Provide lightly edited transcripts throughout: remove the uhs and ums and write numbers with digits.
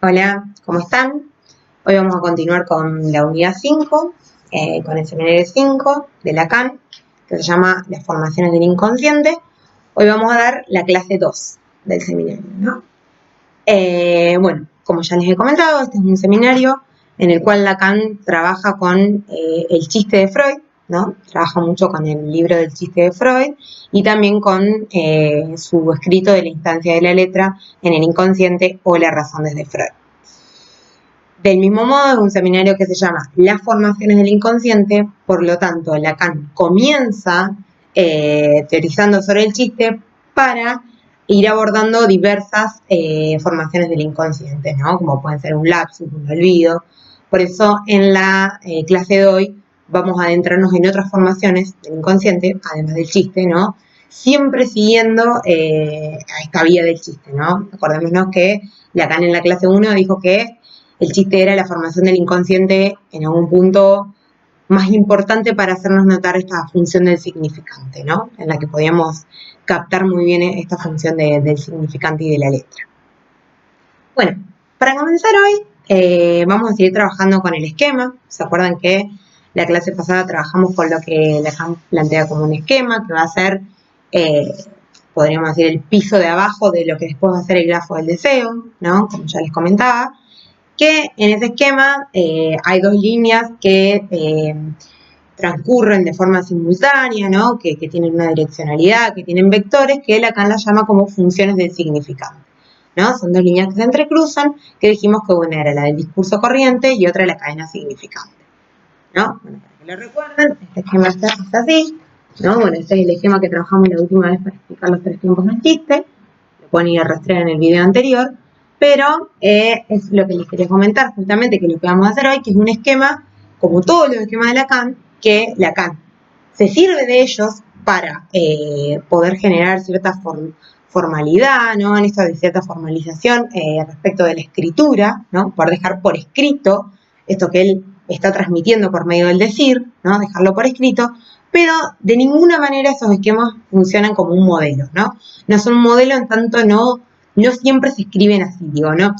Hola, ¿cómo están? Hoy vamos a continuar con la unidad 5, con el seminario 5 de Lacan, que se llama Las formaciones del inconsciente. Hoy vamos a dar la clase 2 del seminario, ¿no? Bueno, como ya les he comentado, este es un seminario en el cual Lacan trabaja con el chiste de Freud, ¿no? Trabaja mucho con el libro del chiste de Freud y también con su escrito de la instancia de la letra en el inconsciente o las razones de Freud. Del mismo modo, es un seminario que se llama Las formaciones del inconsciente, por lo tanto, Lacan comienza teorizando sobre el chiste para ir abordando diversas formaciones del inconsciente, ¿no? Como pueden ser un lapsus, un olvido. Por eso, en la clase de hoy vamos a adentrarnos en otras formaciones del inconsciente, además del chiste, ¿no? Siempre siguiendo a esta vía del chiste, ¿no? Acordémonos que Lacan en la clase 1 dijo que el chiste era la formación del inconsciente en algún punto más importante para hacernos notar esta función del significante, ¿no? En la que podíamos captar muy bien esta función del significante y de la letra. Bueno, para comenzar hoy vamos a seguir trabajando con el esquema. ¿Se acuerdan que la clase pasada trabajamos con lo que Lacan plantea como un esquema, que va a ser, podríamos decir, el piso de abajo de lo que después va a ser el grafo del deseo, ¿no? Como ya les comentaba. Que en ese esquema hay dos líneas que transcurren de forma simultánea, ¿no? que tienen una direccionalidad, que tienen vectores, que Lacan las llama como funciones del significante, ¿no? Son dos líneas que se entrecruzan, que dijimos que una era la del discurso corriente y otra la cadena significante, ¿no? Bueno, para que lo recuerden, este esquema es así, ¿no? Bueno, este es el esquema que trabajamos la última vez para explicar los tres tiempos del chiste, lo pueden ir a rastrear en el video anterior, pero es lo que les quería comentar justamente, que lo que vamos a hacer hoy, que es un esquema, como todos los esquemas de Lacan, que Lacan se sirve de ellos para poder generar cierta formalidad, ¿no? En esto de cierta formalización respecto de la escritura, ¿no? Por dejar por escrito esto que él está transmitiendo por medio del decir, ¿no? Dejarlo por escrito, pero de ninguna manera esos esquemas funcionan como un modelo, ¿no? No son un modelo, en tanto no siempre se escriben así, digo, ¿no?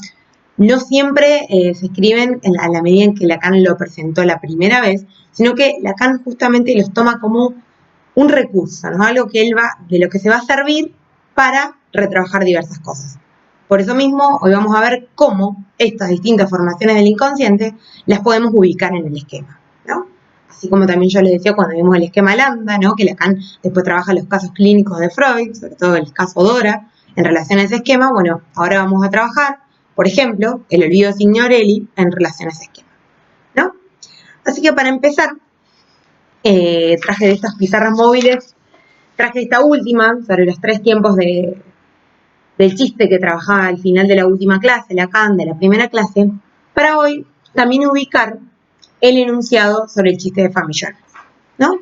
No siempre se escriben a la medida en que Lacan lo presentó la primera vez, sino que Lacan justamente los toma como un recurso, ¿no? Algo que él de lo que se va a servir para retrabajar diversas cosas. Por eso mismo, hoy vamos a ver cómo estas distintas formaciones del inconsciente las podemos ubicar en el esquema, ¿no? Así como también yo les decía cuando vimos el esquema lambda, ¿no? Que Lacan después trabaja los casos clínicos de Freud, sobre todo el caso Dora, en relación a ese esquema. Bueno, ahora vamos a trabajar, por ejemplo, el olvido de Signorelli en relación a ese esquema, ¿no? Así que para empezar, traje de estas pizarras móviles, traje esta última sobre los tres tiempos del chiste que trabajaba al final de la última clase, Lacan, de la primera clase, para hoy también ubicar el enunciado sobre el chiste de Famillonario, ¿no?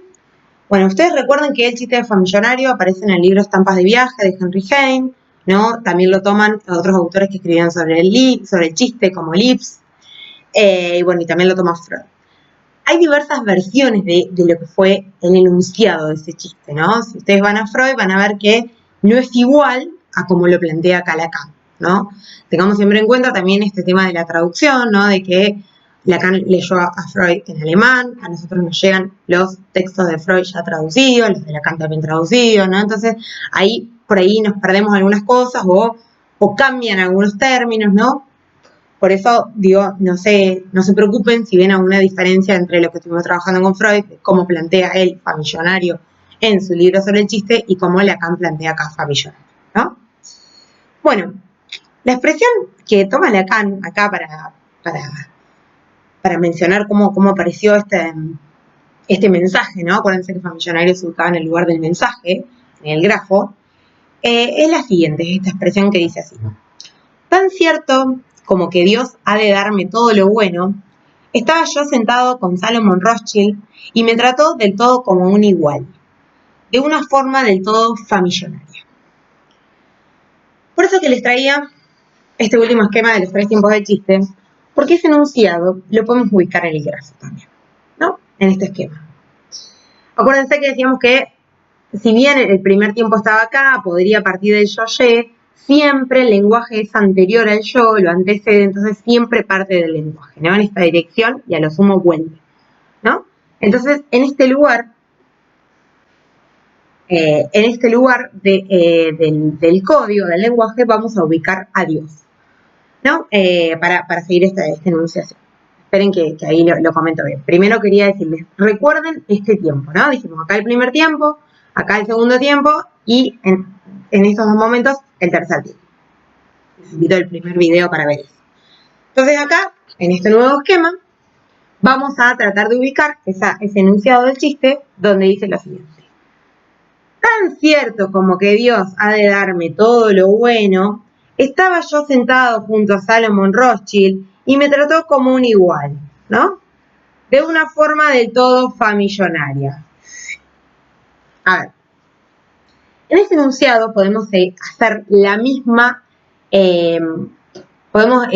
Bueno, ustedes recuerdan que el chiste de Famillonario aparece en el libro Estampas de viaje de Henry Heine, ¿no? También lo toman otros autores que escribían sobre el chiste, como Lips, y bueno, y también lo toma Freud. Hay diversas versiones de lo que fue el enunciado de ese chiste, ¿no? Si ustedes van a Freud, van a ver que no es igual a como lo plantea acá Lacan, ¿no? Tengamos siempre en cuenta también este tema de la traducción, ¿no? De que Lacan leyó a Freud en alemán, a nosotros nos llegan los textos de Freud ya traducidos, los de Lacan también traducidos, ¿no? Entonces, ahí, por ahí nos perdemos algunas cosas o cambian algunos términos, ¿no? Por eso, digo, no se preocupen si ven alguna diferencia entre lo que estuvimos trabajando con Freud, cómo plantea él Famillonario en su libro sobre el chiste y cómo Lacan plantea acá Famillonario, ¿no? Bueno, la expresión que toma Lacan acá para mencionar cómo apareció este mensaje, ¿no? Acuérdense que Famillonario se ubicaba en el lugar del mensaje, en el grafo, es la siguiente, es esta expresión que dice así: tan cierto como que Dios ha de darme todo lo bueno, estaba yo sentado con Salomon Rothschild y me trató del todo como un igual, de una forma del todo famillonaria. Por eso que les traía este último esquema de los tres tiempos del chiste, porque ese enunciado lo podemos ubicar en el grafo también, ¿no? En este esquema. Acuérdense que decíamos que si bien el primer tiempo estaba acá, podría partir del yo-ye, siempre el lenguaje es anterior al yo, lo antecede, entonces siempre parte del lenguaje, ¿no? En esta dirección y a lo sumo vuelve, ¿no? Entonces, en este lugar del código, del lenguaje, vamos a ubicar a Dios, ¿no? Para seguir esta enunciación. Esperen que ahí lo comento bien. Primero quería decirles, recuerden este tiempo, ¿no? Dijimos acá el primer tiempo, acá el segundo tiempo y en estos dos momentos el tercer tiempo. Les invito al primer video para ver eso. Entonces acá, en este nuevo esquema, vamos a tratar de ubicar ese enunciado del chiste donde dice lo siguiente. Tan cierto como que Dios ha de darme todo lo bueno, estaba yo sentado junto a Salomón Rothschild y me trató como un igual, ¿no? De una forma del todo familionaria. A ver, en este enunciado podemos hacer la misma, podemos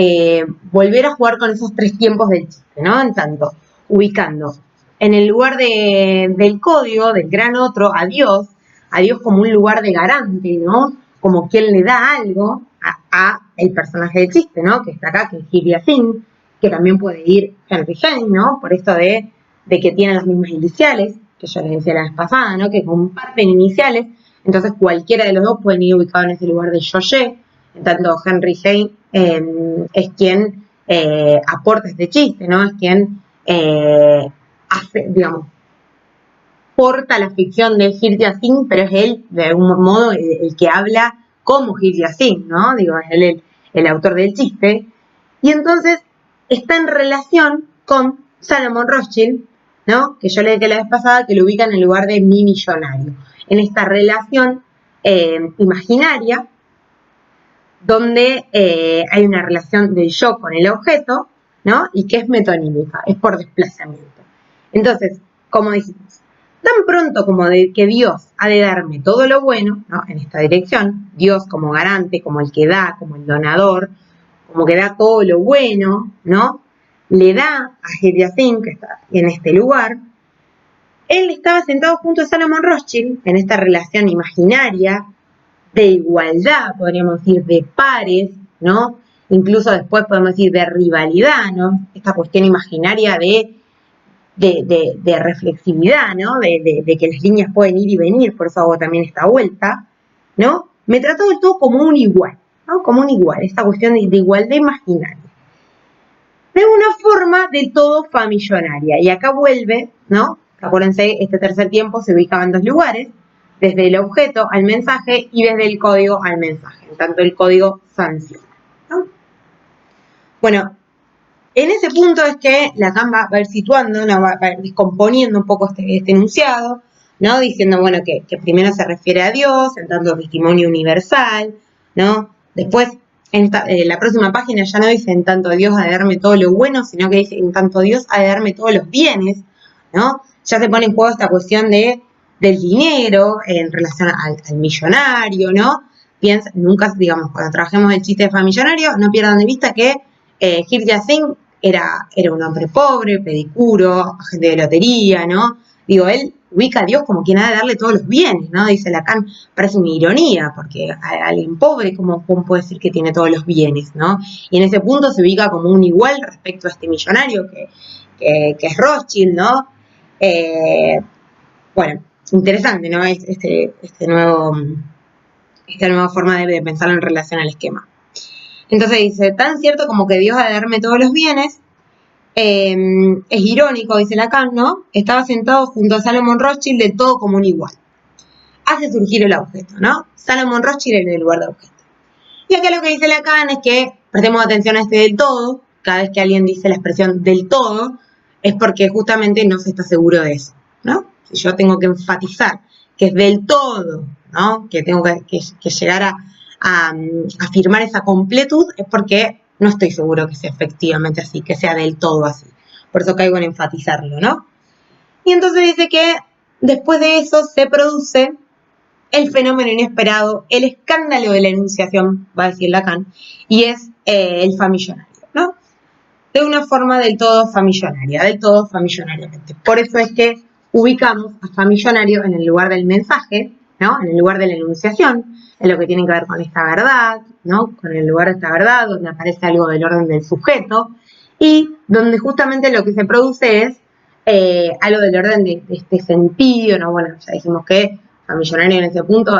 volver a jugar con esos tres tiempos del chiste, ¿no? En tanto, ubicando en el lugar del código, del gran otro, a Dios como un lugar de garante, ¿no? Como quien le da algo a el personaje del chiste, ¿no? Que está acá, que es Hilda Singh, que también puede ir Henry James, ¿no? Por esto de que tienen las mismas iniciales, que yo les decía la vez pasada, ¿no? Que comparten iniciales, entonces cualquiera de los dos pueden ir ubicado en ese lugar de yo-ye, en tanto Henry James es quien aporta este chiste, ¿no? Es quien hace, digamos, porta la ficción de Hilda Singh, pero es él, de algún modo, el que habla como Hilda Singh, ¿no? Digo, es él el autor del chiste. Y entonces está en relación con Salomón Rothschild, ¿no? Que yo le dije la vez pasada que lo ubica en el lugar de mi millonario. En esta relación imaginaria, donde hay una relación del yo con el objeto, ¿no? Y que es metonímica, es por desplazamiento. Entonces, como dijimos, tan pronto como de que Dios ha de darme todo lo bueno, ¿no? En esta dirección, Dios como garante, como el que da, como el donador, como que da todo lo bueno, ¿no? Le da a Hilda Singh, que está en este lugar. Él estaba sentado junto a Salomón Rothschild en esta relación imaginaria de igualdad, podríamos decir, de pares, ¿no? Incluso después podemos decir de rivalidad, ¿no? Esta cuestión imaginaria de reflexividad, ¿no? De que las líneas pueden ir y venir, por eso hago también esta vuelta, ¿no? Me trató de todo como un igual, ¿no? Como un igual, esta cuestión de igualdad imaginaria. De una forma del todo familionaria. Y acá vuelve, ¿no? Acuérdense, este tercer tiempo se ubicaba en dos lugares, desde el objeto al mensaje y desde el código al mensaje, en tanto el código sanciona, ¿no? Bueno, en ese punto es que Lacan va a ir situando, ¿no? Va a ir descomponiendo un poco este enunciado, ¿no? Diciendo, bueno, que primero se refiere a Dios, en tanto testimonio universal, ¿no? Después, en la próxima página ya no dice en tanto Dios ha de darme todo lo bueno, sino que dice en tanto Dios ha de darme todos los bienes, ¿no? Ya se pone en juego esta cuestión del dinero en relación al millonario, ¿no? Piensa, nunca, digamos, cuando trabajemos el chiste de famillonario, no pierdan de vista que Hilda Singh era un hombre pobre, pedicuro, agente de lotería, ¿no? Digo, él ubica a Dios como quien ha de darle todos los bienes, ¿no? Dice Lacan, parece una ironía, porque a alguien pobre, ¿cómo puede decir que tiene todos los bienes, ¿no? Y en ese punto se ubica como un igual respecto a este millonario que es Rothschild, ¿no? Bueno, interesante, ¿no? Esta nueva forma de pensarlo en relación al esquema. Entonces dice, tan cierto como que Dios ha de darme todos los bienes, es irónico, dice Lacan, ¿no? Estaba sentado junto a Salomón Rothschild del todo como un igual. Hace surgir el objeto, ¿no? Salomón Rothschild en el lugar de objeto. Y acá lo que dice Lacan es que prestemos atención a este del todo. Cada vez que alguien dice la expresión del todo, es porque justamente no se está seguro de eso, ¿no? Si yo tengo que enfatizar que es del todo, ¿no? Que tengo que llegar a afirmar esa completud, es porque no estoy seguro que sea efectivamente así, que sea del todo así. Por eso caigo en enfatizarlo, ¿no? Y entonces dice que después de eso se produce el fenómeno inesperado, el escándalo de la enunciación, va a decir Lacan, y es el famillonario, ¿no? De una forma del todo famillonariamente. Por eso es que ubicamos a famillonario en el lugar del mensaje, ¿no? En el lugar de la enunciación, en lo que tiene que ver con esta verdad, ¿no? Con el lugar de esta verdad, donde aparece algo del orden del sujeto, y donde justamente lo que se produce es algo del orden de este sentido, ¿no? Bueno, ya dijimos que Millonario en ese punto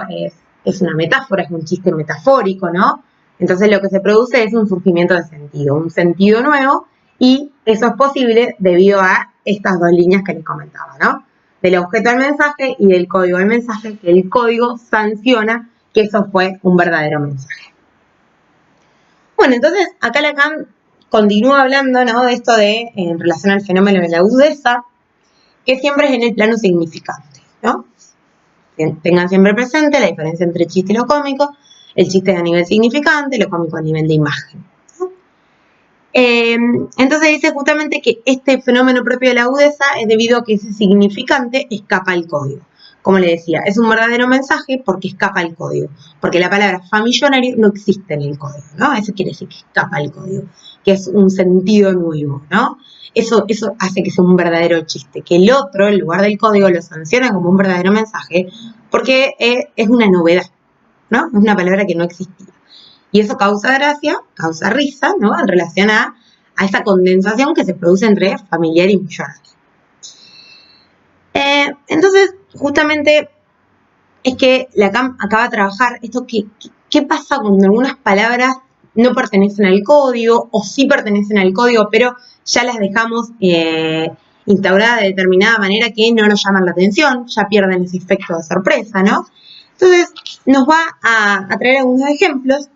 es una metáfora, es un chiste metafórico, ¿no? Entonces lo que se produce es un surgimiento de sentido, un sentido nuevo, y eso es posible debido a estas dos líneas que les comentaba, ¿no? Del objeto al mensaje y del código al mensaje, que el código sanciona que eso fue un verdadero mensaje. Bueno, entonces acá Lacan continúa hablando, ¿no? De esto de, en relación al fenómeno de la agudeza, que siempre es en el plano significante, ¿no? Tengan siempre presente la diferencia entre el chiste y lo cómico. El chiste es a nivel significante, lo cómico a nivel de imagen, ¿no? Entonces dice justamente que este fenómeno propio de la agudeza es debido a que ese significante escapa al código. Como le decía, es un verdadero mensaje porque escapa al código, porque la palabra famillonario no existe en el código, ¿no? Eso quiere decir que escapa al código, que es un sentido nuevo, ¿no? Eso hace que sea un verdadero chiste, que el otro, en lugar del código, lo sanciona como un verdadero mensaje, porque es una novedad, ¿no? Es una palabra que no existía. Y eso causa gracia, causa risa, ¿no? En relación a esa condensación que se produce entre familiar y millonario. Entonces, justamente es que Lacan acaba de trabajar esto ¿qué pasa cuando algunas palabras no pertenecen al código o sí pertenecen al código, pero ya las dejamos instauradas de determinada manera que no nos llaman la atención, ya pierden ese efecto de sorpresa, ¿no? Entonces, nos va a traer algunos ejemplos,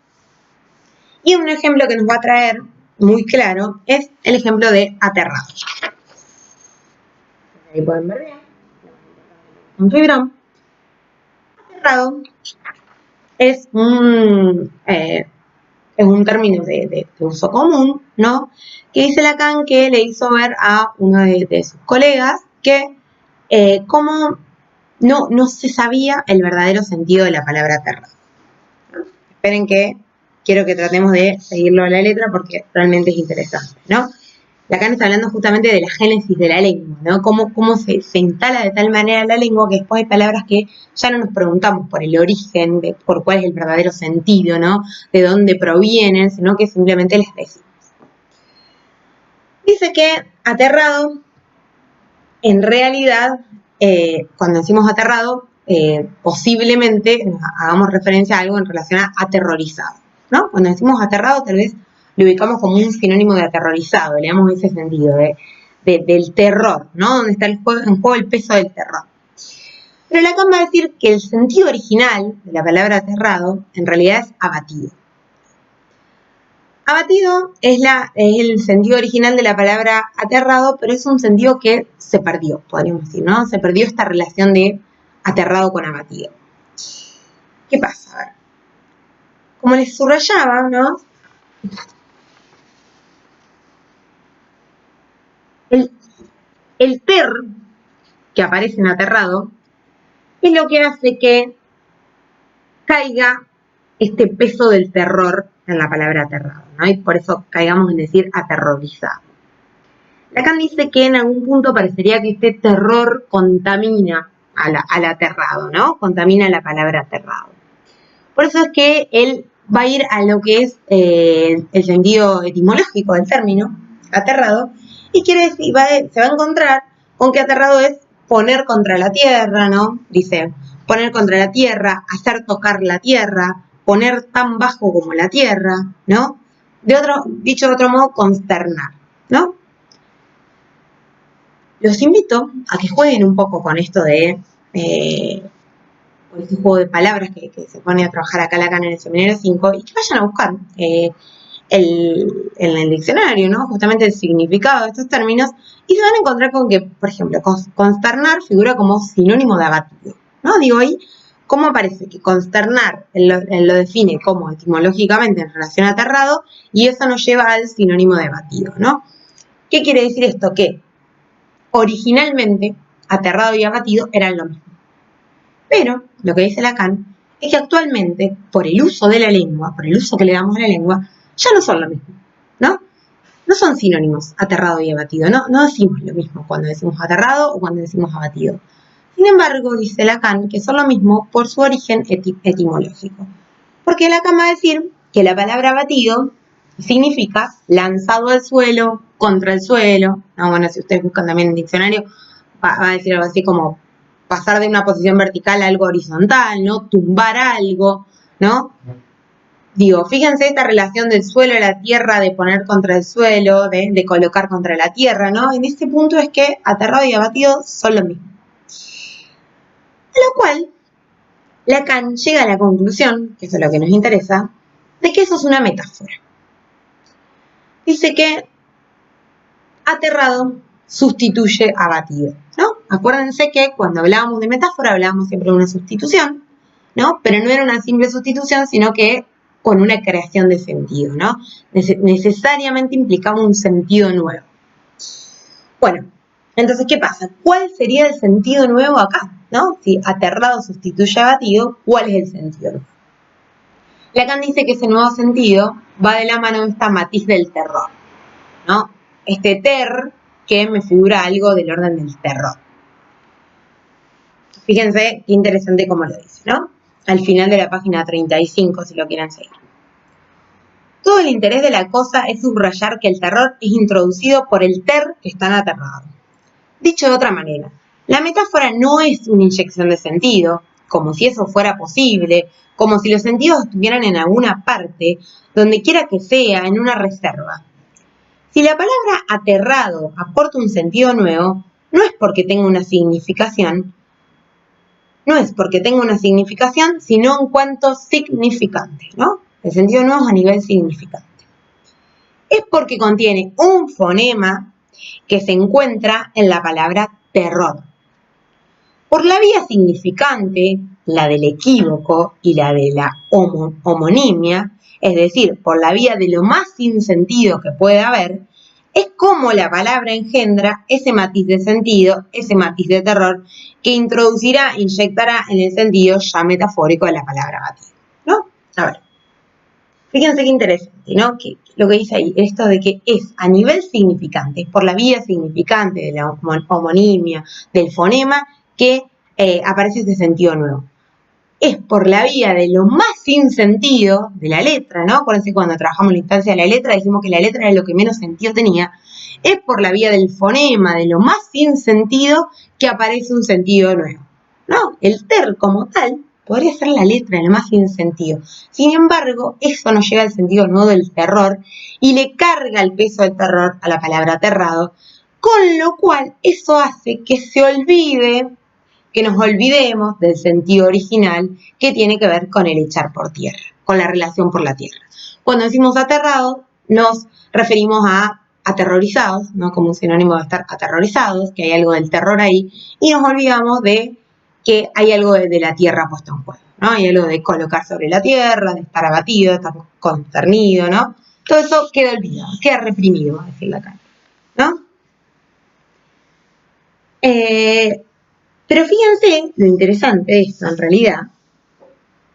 y un ejemplo que nos va a traer muy claro es el ejemplo de aterrado. Ahí pueden ver bien. Un fibrón. Aterrado es un término de uso común, ¿no? Que dice Lacan que le hizo ver a uno de sus colegas que cómo no se sabía el verdadero sentido de la palabra aterrado. Esperen que quiero que tratemos de seguirlo a la letra porque realmente es interesante, ¿no? Lacan está hablando justamente de la génesis de la lengua, ¿no? Cómo se instala de tal manera la lengua que después hay palabras que ya no nos preguntamos por el origen, por cuál es el verdadero sentido, ¿no? De dónde provienen, sino que simplemente las decimos. Dice que aterrado, en realidad, cuando decimos aterrado, posiblemente hagamos referencia a algo en relación a aterrorizado, ¿no? Cuando decimos aterrado, tal vez lo ubicamos como un sinónimo de aterrorizado, le damos ese sentido del terror, ¿no? Donde está en juego el peso del terror. Pero Lacan va a decir que el sentido original de la palabra aterrado en realidad es abatido. Abatido es el sentido original de la palabra aterrado, pero es un sentido que se perdió, podríamos decir, ¿no? Se perdió esta relación de aterrado con abatido. ¿Qué pasa? A ver. Como les subrayaba, ¿no? El ter que aparece en aterrado es lo que hace que caiga este peso del terror en la palabra aterrado, ¿no? Y por eso caigamos en decir aterrorizado. Lacan dice que en algún punto parecería que este terror contamina al aterrado, ¿no? Contamina la palabra aterrado. Por eso es que él va a ir a lo que es el sentido etimológico del término, aterrado, y quiere decir, se va a encontrar con que aterrado es poner contra la tierra, ¿no? Dice, poner contra la tierra, hacer tocar la tierra, poner tan bajo como la tierra, ¿no? Dicho de otro modo, consternar, ¿no? Los invito a que jueguen un poco con esto de este juego de palabras que se pone a trabajar acá Lacan en el seminario 5 y que vayan a buscar en el diccionario, ¿no? Justamente el significado de estos términos, y se van a encontrar con que, por ejemplo, consternar figura como sinónimo de abatido, ¿no? Digo ahí, ¿cómo aparece? Que consternar él lo define como etimológicamente en relación a aterrado, y eso nos lleva al sinónimo de abatido, ¿no? ¿Qué quiere decir esto? Que originalmente aterrado y abatido eran lo mismo. Pero lo que dice Lacan es que actualmente, por el uso de la lengua, por el uso que le damos a la lengua, ya no son lo mismo, ¿no? No son sinónimos aterrado y abatido, no decimos lo mismo cuando decimos aterrado o cuando decimos abatido, Sin embargo, dice Lacan que son lo mismo por su origen etimológico. Porque Lacan va a decir que la palabra batido significa lanzado al suelo, contra el suelo. No, bueno, si ustedes buscan también en el diccionario, va a decir algo así como pasar de una posición vertical a algo horizontal, ¿no? Tumbar algo, ¿no? Digo, fíjense esta relación del suelo a la tierra, de poner contra el suelo, de colocar contra la tierra, ¿no? En este punto es que aterrado y abatido son lo mismo. A lo cual, Lacan llega a la conclusión, que eso es lo que nos interesa, de que eso es una metáfora. Dice que aterrado sustituye abatido, ¿no? Acuérdense que cuando hablábamos de metáfora hablábamos siempre de una sustitución, ¿no? Pero no era una simple sustitución, sino que con una creación de sentido, ¿no? Necesariamente implicaba un sentido nuevo. Bueno, entonces, ¿qué pasa? ¿Cuál sería el sentido nuevo acá? ¿No? Si aterrado sustituye abatido, ¿cuál es el sentido nuevo? Lacan dice que ese nuevo sentido va de la mano de esta matiz del terror, ¿no? Este ter que me figura algo del orden del terror. Fíjense qué interesante cómo lo dice, ¿no? Al final de la página 35, si lo quieren seguir. Todo el interés de la cosa es subrayar que el terror es introducido por el ter que están aterrados. Dicho de otra manera, la metáfora no es una inyección de sentido, como si eso fuera posible, como si los sentidos estuvieran en alguna parte, donde quiera que sea, en una reserva. Si la palabra aterrado aporta un sentido nuevo, no es porque tenga una significación, sino en cuanto significante, ¿no? El sentido nuevo es a nivel significante. Es porque contiene un fonema que se encuentra en la palabra terror. Por la vía significante, la del equívoco y la de la homonimia, es decir, por la vía de lo más sin sentido que pueda haber, es como la palabra engendra ese matiz de sentido, ese matiz de terror, que introducirá, inyectará en el sentido ya metafórico de la palabra batido, ¿no? A ver, fíjense qué interesante, ¿no? Que lo que dice ahí, esto de que es a nivel significante, es por la vía significante de la homonimia, del fonema, que aparece ese sentido nuevo. Es por la vía de lo más sin sentido de la letra, ¿no? Acuérdense cuando trabajamos la instancia de la letra, dijimos que la letra era lo que menos sentido tenía. Es por la vía del fonema, de lo más sin sentido, que aparece un sentido nuevo, ¿no? El ter como tal podría ser la letra, de lo más sin sentido. Sin embargo, eso no llega al sentido nuevo del terror y le carga el peso del terror a la palabra aterrado, con lo cual eso hace que se olvide, que nos olvidemos del sentido original que tiene que ver con el echar por tierra, con la relación por la tierra. Cuando decimos aterrado, nos referimos a aterrorizados, ¿no? Como un sinónimo de estar aterrorizados, que hay algo del terror ahí, y nos olvidamos de que hay algo de la tierra puesto en juego, ¿no? Hay algo de colocar sobre la tierra, de estar abatido, de estar consternido, ¿no? Todo eso queda olvidado, queda reprimido, va a decir Lacan, ¿no? Pero fíjense lo interesante de esto, en realidad,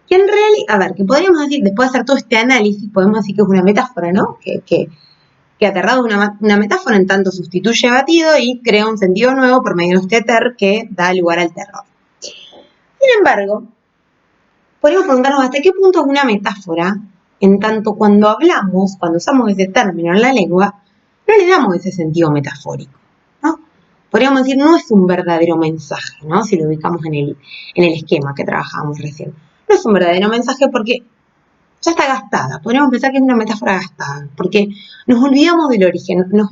que a ver, que podríamos decir, después de hacer todo este análisis, podemos decir que es una metáfora, ¿no? Que aterrado es una metáfora, en tanto sustituye abatido y crea un sentido nuevo por medio de este ter que da lugar al terror. Sin embargo, podríamos preguntarnos hasta qué punto es una metáfora, en tanto cuando usamos ese término en la lengua, no le damos ese sentido metafórico, ¿no? Podríamos decir, no es un verdadero mensaje, ¿no? Si lo ubicamos en el esquema que trabajábamos recién. No es un verdadero mensaje porque ya está gastada. Podríamos pensar que es una metáfora gastada, porque nos olvidamos del origen, nos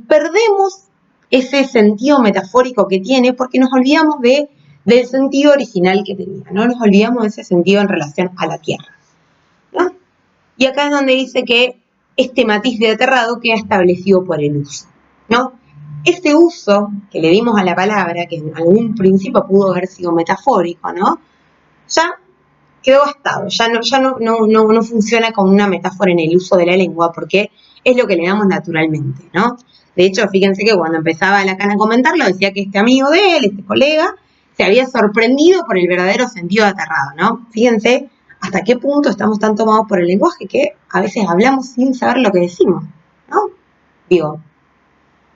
perdemos ese sentido metafórico que tiene porque nos olvidamos del sentido original que tenía, ¿no? Nos olvidamos de ese sentido en relación a la tierra, ¿no? Y acá es donde dice que este matiz de aterrado queda establecido por el uso, ¿no? Ese uso que le dimos a la palabra, que en algún principio pudo haber sido metafórico, ¿no? Ya quedó gastado, ya no funciona como una metáfora en el uso de la lengua, porque es lo que le damos naturalmente, ¿no? De hecho, fíjense que cuando empezaba Lacan a comentarlo, decía que este amigo de él, este colega, se había sorprendido por el verdadero sentido de aterrado, ¿no? Fíjense hasta qué punto estamos tan tomados por el lenguaje que a veces hablamos sin saber lo que decimos, ¿no? Digo,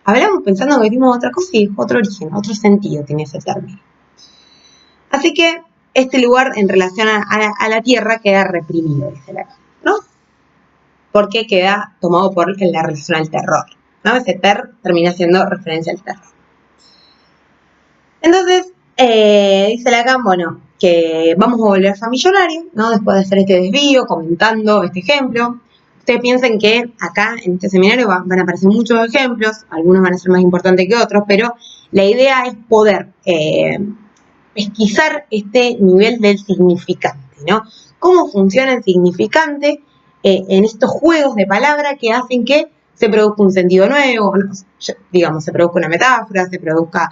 hablamos pensando que decimos otra cosa y otro origen, otro sentido tiene ese término, Así que este lugar en relación a la tierra queda reprimido, dice la K, ¿no? Porque queda tomado por la relación al terror, ¿no? Ese termina siendo referencia al terror. Entonces, dice Lacan, bueno, que vamos a volver a millonario, ¿no? Después de hacer este desvío, comentando este ejemplo. Ustedes piensen que acá en este seminario van a aparecer muchos ejemplos, algunos van a ser más importantes que otros, pero la idea es poder pesquisar este nivel del significante, ¿no? Cómo funciona el significante en estos juegos de palabra que hacen que se produzca un sentido nuevo, ¿no? Digamos, se produzca una metáfora, se produzca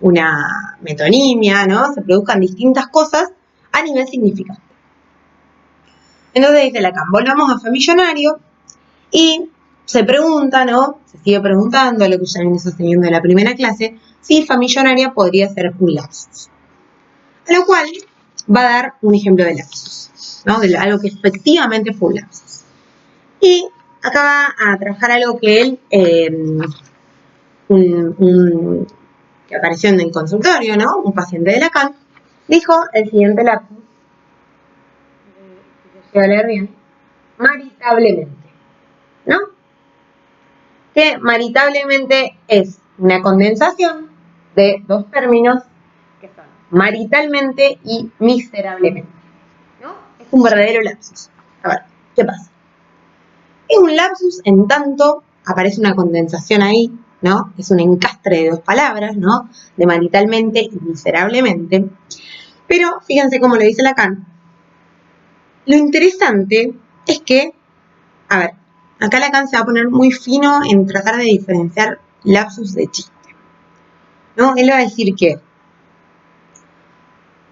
una metonimia, ¿no? Se produzcan distintas cosas a nivel significante. Entonces dice Lacan, volvamos a Famillonario y se pregunta, ¿no? Se sigue preguntando, lo que ya viene sosteniendo en la primera clase, si Famillonaria podría ser un lapsus. A lo cual va a dar un ejemplo de lapsus, ¿no? De algo que efectivamente fue un lapsus. Y acá va a trabajar algo que él, que apareció en el consultorio, ¿no? Un paciente de Lacan, dijo el siguiente lapsus, si se llega a leer bien, maritablemente, ¿no? Que maritablemente es una condensación de dos términos que son maritalmente y miserablemente, ¿no? Es un verdadero lapsus. A ver, ¿qué pasa? Es un lapsus en tanto aparece una condensación ahí, ¿no? Es un encastre de dos palabras, ¿no? De maritalmente y miserablemente. Pero fíjense cómo lo dice Lacan. Lo interesante es que, a ver, acá Lacan se va a poner muy fino en tratar de diferenciar lapsus de chiste, ¿no? Él va a decir que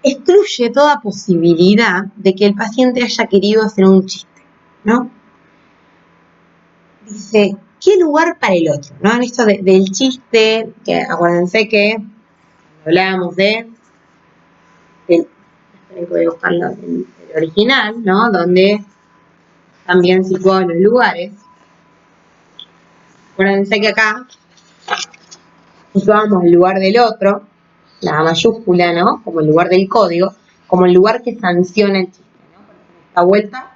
excluye toda posibilidad de que el paciente haya querido hacer un chiste, ¿no? Dice, ¿qué lugar para el otro? ¿No? En esto del chiste, que acuérdense que hablábamos voy a buscarlo del original, ¿no? Donde también situados los lugares. Acuérdense que acá situamos el lugar del otro, la mayúscula, ¿no? Como el lugar del código, como el lugar que sanciona el chiste, ¿no? Por ejemplo, esta vuelta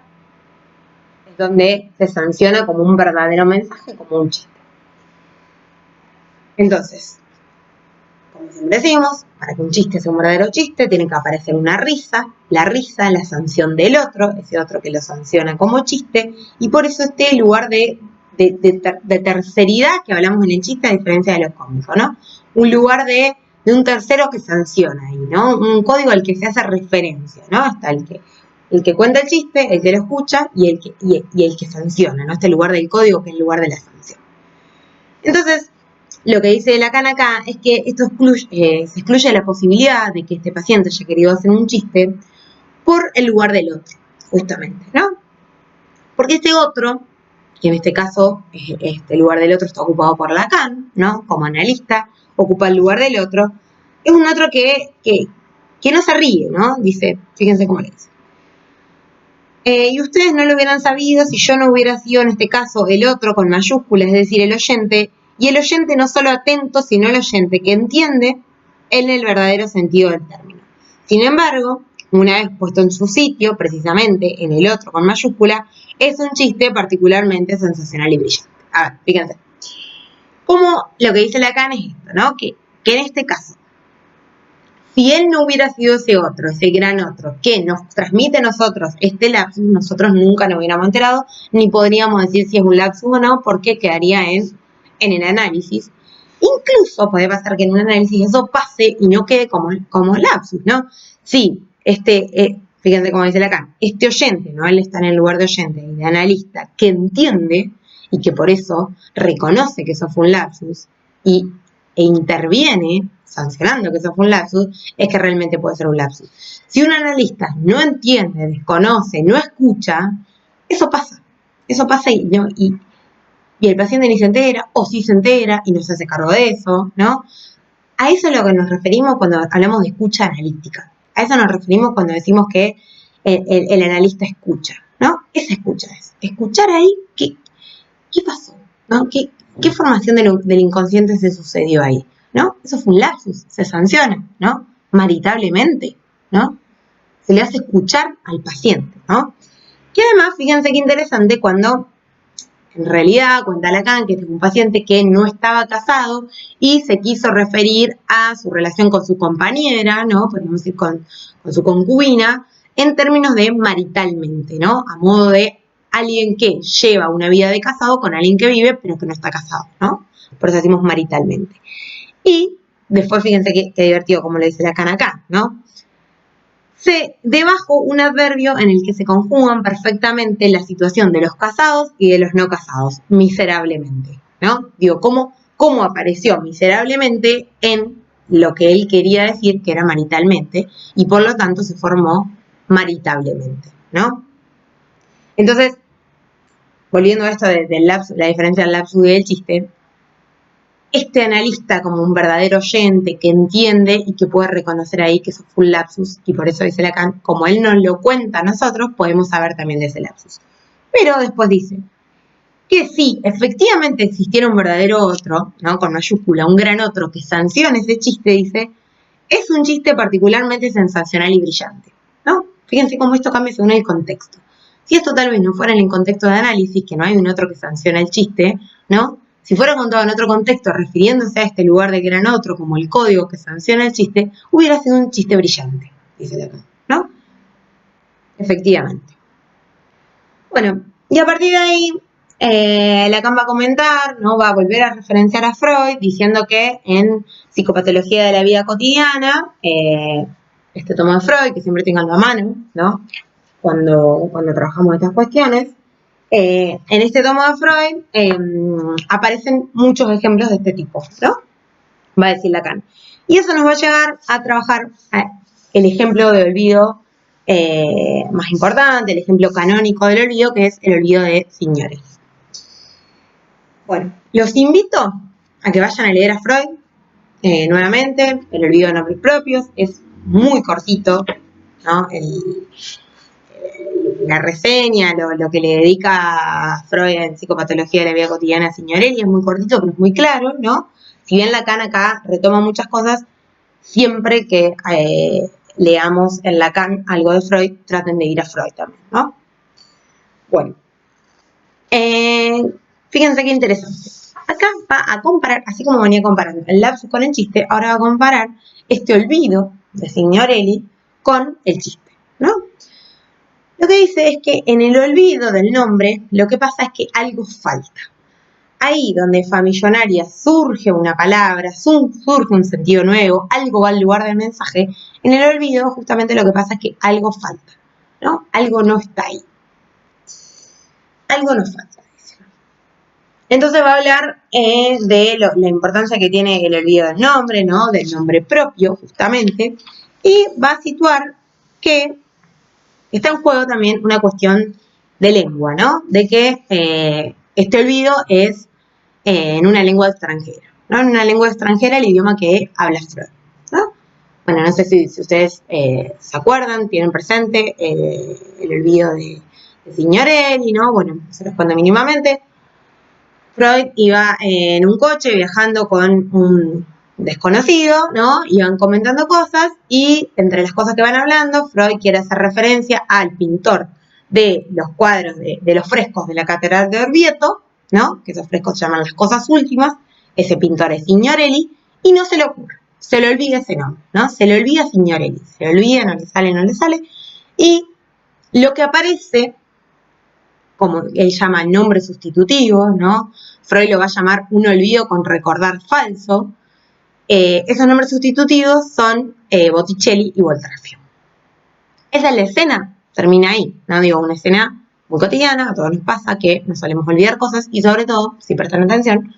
es donde se sanciona como un verdadero mensaje, como un chiste. Entonces, como siempre decimos, para que un chiste sea un verdadero chiste, tiene que aparecer una risa, la sanción del otro, ese otro que lo sanciona como chiste, y por eso este lugar de terceridad que hablamos en el chiste, a diferencia de lo cómico, ¿no? Un lugar de un tercero que sanciona ahí, ¿no? Un código al que se hace referencia, ¿no? Hasta el que cuenta el chiste, el que lo escucha y el que sanciona, ¿no? Este lugar del código que es el lugar de la sanción. Entonces, lo que dice Lacan acá es que esto se excluye la posibilidad de que este paciente haya querido hacer un chiste por el lugar del otro, justamente, ¿no? Porque este otro, que en este caso este lugar del otro está ocupado por Lacan, ¿no? Como analista, ocupa el lugar del otro, es un otro que no se ríe, ¿no? Dice, fíjense cómo le dice. Y ustedes no lo hubieran sabido si yo no hubiera sido en este caso el otro con mayúsculas, es decir, el oyente, y el oyente no solo atento, sino el oyente que entiende en el verdadero sentido del término. Sin embargo, una vez puesto en su sitio, precisamente en el otro con mayúscula, es un chiste particularmente sensacional y brillante. A ver, fíjense. Como lo que dice Lacan es esto, ¿no? Que en este caso, si él no hubiera sido ese otro, ese gran otro, que nos transmite a nosotros este lapsus, nosotros nunca nos hubiéramos enterado, ni podríamos decir si es un lapsus o no, porque quedaría en el análisis. Incluso puede pasar que en un análisis eso pase y no quede como lapsus, ¿no? Sí, fíjense cómo dice Lacan, este oyente, ¿no? Él está en el lugar de oyente y de analista, que entiende y que por eso reconoce que eso fue un lapsus e interviene sancionando que eso fue un lapsus, es que realmente puede ser un lapsus. Si un analista no entiende, desconoce, no escucha, eso pasa y el paciente ni se entera, o sí se entera y no se hace cargo de eso, ¿no? A eso es a lo que nos referimos cuando hablamos de escucha analítica. A eso nos referimos cuando decimos que el analista escucha, ¿no? Esa escucha es. Escuchar ahí qué pasó, ¿no? ¿Qué formación del inconsciente se sucedió ahí? ¿No? Eso fue un lapsus, se sanciona, ¿no? maritablemente, ¿no? Se le hace escuchar al paciente, ¿no? Que además, fíjense qué interesante, cuando en realidad cuenta Lacan que este es un paciente que no estaba casado y se quiso referir a su relación con su compañera, ¿no? Podemos decir con su concubina, en términos de maritalmente, ¿no? A modo de alguien que lleva una vida de casado con alguien que vive pero que no está casado, ¿no? Por eso decimos maritalmente. Y después fíjense qué divertido como le dice Lacan acá, ¿no? Debajo un adverbio en el que se conjugan perfectamente la situación de los casados y de los no casados, miserablemente, ¿no? Digo, ¿cómo apareció miserablemente en lo que él quería decir que era maritalmente y por lo tanto se formó maritablemente, ¿no? Entonces, volviendo a esto del lapsus, la diferencia del lapsus y del chiste, este analista como un verdadero oyente que entiende y que puede reconocer ahí que eso fue un lapsus, y por eso dice Lacan, como él nos lo cuenta a nosotros, podemos saber también de ese lapsus. Pero después dice que si efectivamente existiera un verdadero otro, ¿no? Con mayúscula, un gran otro que sancione ese chiste, dice, es un chiste particularmente sensacional y brillante, ¿no? Fíjense cómo esto cambia según el contexto. Si esto tal vez no fuera en el contexto de análisis, que no hay un otro que sanciona el chiste, ¿no? Si fuera contado en otro contexto, refiriéndose a este lugar de gran otro, como el código que sanciona el chiste, hubiera sido un chiste brillante, dice Lacan, ¿no? Efectivamente. Bueno, y a partir de ahí, Lacan va a comentar, ¿no? Va a volver a referenciar a Freud, diciendo que en Psicopatología de la Vida Cotidiana, este tomo de Freud, que siempre tenganlo a mano, ¿no? Cuando trabajamos estas cuestiones, en este tomo de Freud aparecen muchos ejemplos de este tipo, ¿no? Va a decir Lacan. Y eso nos va a llevar a trabajar el ejemplo de olvido más importante, el ejemplo canónico del olvido, que es el olvido de Signorelli. Bueno, los invito a que vayan a leer a Freud nuevamente, el olvido de nombres propios, es muy cortito, ¿no? La reseña, lo que le dedica Freud en Psicopatología de la Vida Cotidiana a Signorelli es muy cortito, pero es muy claro, ¿no? Si bien Lacan acá retoma muchas cosas, siempre que leamos en Lacan algo de Freud, traten de ir a Freud también, ¿no? Bueno, fíjense qué interesante. Acá va a comparar, así como venía comparando el lapsus con el chiste, ahora va a comparar este olvido de Signorelli con el chiste, ¿no? Lo que dice es que en el olvido del nombre, lo que pasa es que algo falta. Ahí donde famillonaria surge una palabra, surge un sentido nuevo, algo va al lugar del mensaje, en el olvido justamente lo que pasa es que algo falta, ¿no? Algo no está ahí. Algo nos falta. Entonces va a hablar de la importancia que tiene el olvido del nombre, ¿no? Del nombre propio, justamente, y va a situar que está en juego también una cuestión de lengua, ¿no? De que este olvido es en una lengua extranjera, ¿no? En una lengua extranjera, el idioma que habla Freud, ¿no? Bueno, no sé si ustedes se acuerdan, tienen presente el olvido de Signorelli, ¿no? Bueno, se responde mínimamente. Freud iba en un coche viajando con un desconocido, ¿no? Iban comentando cosas y entre las cosas que van hablando, Freud quiere hacer referencia al pintor de los cuadros, de los frescos de la Catedral de Orvieto, ¿no? Que esos frescos se llaman Las Cosas Últimas, ese pintor es Signorelli, y no se le ocurre, se le olvida ese nombre, ¿no? Se le olvida Signorelli, se le olvida, no le sale, y lo que aparece, como él llama nombre sustitutivo, ¿no? Freud lo va a llamar un olvido con recordar falso. Esos nombres sustitutivos son Botticelli y Voltaggio. Esa es la escena, termina ahí, ¿no? Digo, una escena muy cotidiana, a todos nos pasa que nos solemos olvidar cosas y sobre todo, si prestan atención,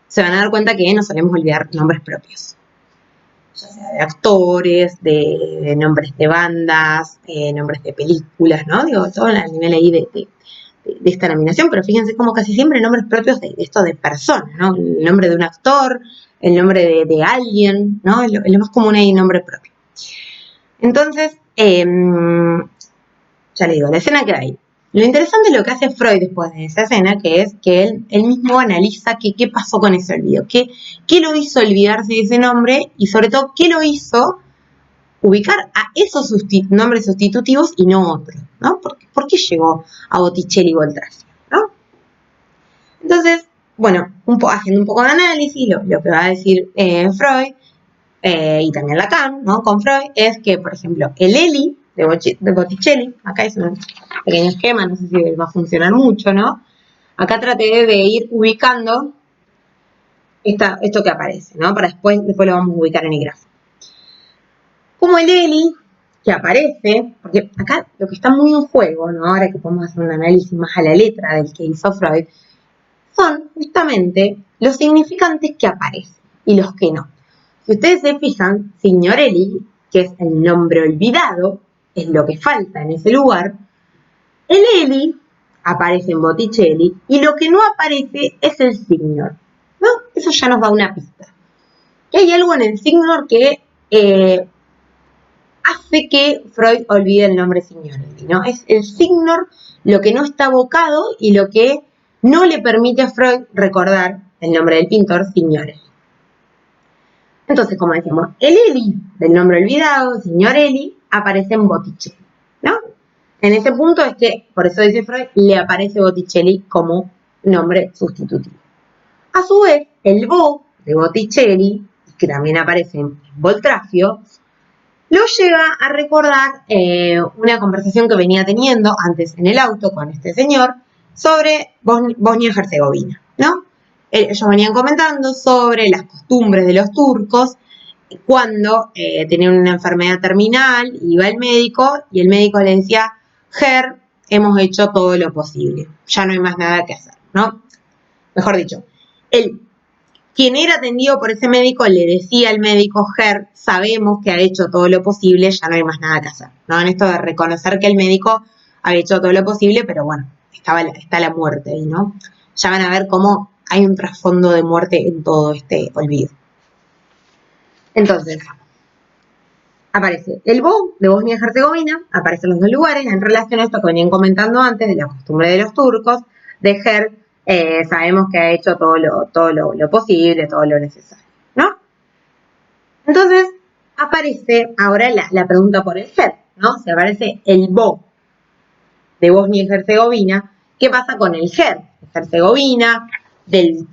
se van a dar cuenta que nos solemos olvidar nombres propios. Ya sea de actores, de nombres de bandas, nombres de películas, ¿no? Digo, todo a nivel ahí de esta nominación, pero fíjense como casi siempre nombres propios de esto de personas, ¿no? El nombre de un actor, el nombre de alguien, ¿no? Es lo más común ahí, nombre propio. Entonces, ya le digo, la escena queda ahí. Lo interesante es lo que hace Freud después de esa escena, que es que él mismo analiza qué pasó con ese olvido, qué lo hizo olvidarse de ese nombre y sobre todo qué lo hizo ubicar a esos nombres sustitutivos y no otros, ¿no? ¿Por qué llegó a Botticelli y Voltacio, ¿no? Entonces, bueno, haciendo un poco de análisis, lo que va a decir Freud y también Lacan, ¿no? Con Freud, es que, por ejemplo, el Eli de Botticelli, acá es un pequeño esquema, no sé si va a funcionar mucho, ¿no? Acá traté de ir ubicando esto que aparece, ¿no? Para después lo vamos a ubicar en el gráfico. Como el Eli que aparece, porque acá lo que está muy en juego, ¿no? Ahora que podemos hacer un análisis más a la letra del que hizo Freud, son justamente los significantes que aparecen y los que no. Si ustedes se fijan, Signorelli, que es el nombre olvidado, es lo que falta en ese lugar, el Eli aparece en Botticelli y lo que no aparece es el Signor, ¿no? Eso ya nos da una pista. Que hay algo en el Signor que hace que Freud olvide el nombre Signorelli, ¿no? Es el Signor lo que no está evocado y lo que no le permite a Freud recordar el nombre del pintor Signorelli. Entonces, como decíamos, el Eli del nombre olvidado, Signorelli, aparece en Botticelli, ¿no? En ese punto es que, por eso dice Freud, le aparece Botticelli como nombre sustitutivo. A su vez, el Bo de Botticelli, que también aparece en Voltrafio, lo lleva a recordar una conversación que venía teniendo antes en el auto con este señor sobre Bosnia-Herzegovina, ¿no? Ellos venían comentando sobre las costumbres de los turcos cuando tenían una enfermedad terminal, iba al médico y el médico le decía, Ger, hemos hecho todo lo posible, ya no hay más nada que hacer, ¿no? Mejor dicho, quien era atendido por ese médico le decía al médico, Ger, sabemos que ha hecho todo lo posible, ya no hay más nada que hacer, ¿no? En esto de reconocer que el médico había hecho todo lo posible, pero bueno, está la muerte ahí, ¿no? Ya van a ver cómo hay un trasfondo de muerte en todo este olvido. Entonces, aparece el Bo de Bosnia-Herzegovina, aparecen los dos lugares en relación a esto que venían comentando antes de la costumbre de los turcos, de Ger, sabemos que ha hecho todo lo posible, todo lo necesario, ¿no? Entonces, aparece ahora la pregunta por el Ger, ¿no? Si aparece el Bo de Bosnia y Herzegovina, ¿qué pasa con el Ger de Herzegovina, del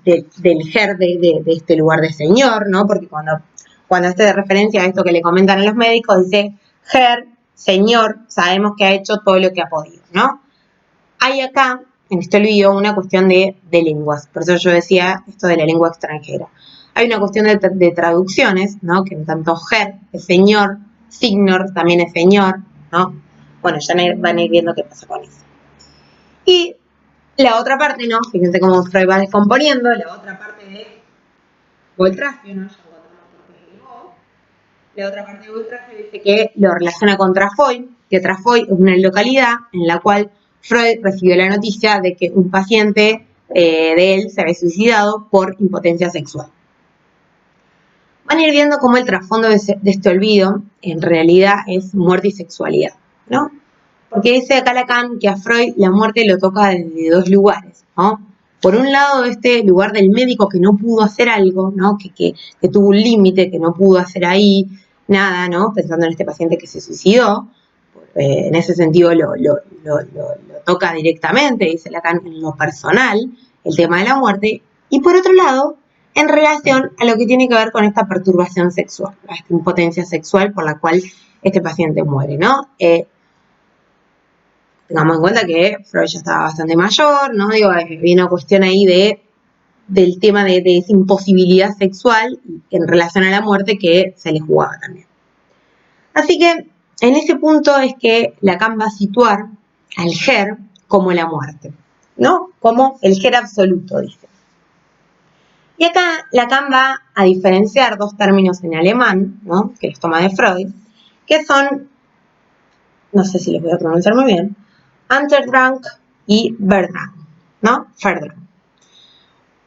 Ger de este lugar de señor, ¿no? Porque cuando hace referencia a esto que le comentan a los médicos, dice Ger, señor, sabemos que ha hecho todo lo que ha podido, ¿no? Hay acá, en este olvido, una cuestión de lenguas, por eso yo decía esto de la lengua extranjera. Hay una cuestión de traducciones, ¿no? Que en tanto Ger es señor, Signor también es señor, ¿no? Bueno, ya van a ir viendo qué pasa con eso. Y la otra parte, ¿no? Fíjense cómo Freud va descomponiendo, la otra parte de Voltrafio, ¿no? La otra parte de Voltrafio dice que lo relaciona con Trafoy, que Trafoy es una localidad en la cual Freud recibió la noticia de que un paciente de él se había suicidado por impotencia sexual. Van a ir viendo cómo el trasfondo de este olvido en realidad es muerte y sexualidad, ¿no? Porque dice acá Lacan que a Freud la muerte lo toca desde dos lugares, ¿no? Por un lado, este lugar del médico que no pudo hacer algo, ¿no? Que tuvo un límite, que no pudo hacer ahí nada, ¿no? Pensando en este paciente que se suicidó. En ese sentido lo toca directamente, dice Lacan, en lo personal, el tema de la muerte. Y por otro lado, en relación a lo que tiene que ver con esta perturbación sexual, esta impotencia sexual por la cual este paciente muere, ¿no? Tengamos en cuenta que Freud ya estaba bastante mayor, ¿no? Digo, había una cuestión ahí del tema de esa imposibilidad sexual en relación a la muerte que se le jugaba también. Así que en ese punto es que Lacan va a situar al Ger como la muerte, ¿no? Como el Ger absoluto, dice. Y acá Lacan va a diferenciar dos términos en alemán, ¿no? Que los toma de Freud, que son, no sé si los voy a pronunciar muy bien, Unterdrang y Verdrang, ¿no? Verdrang.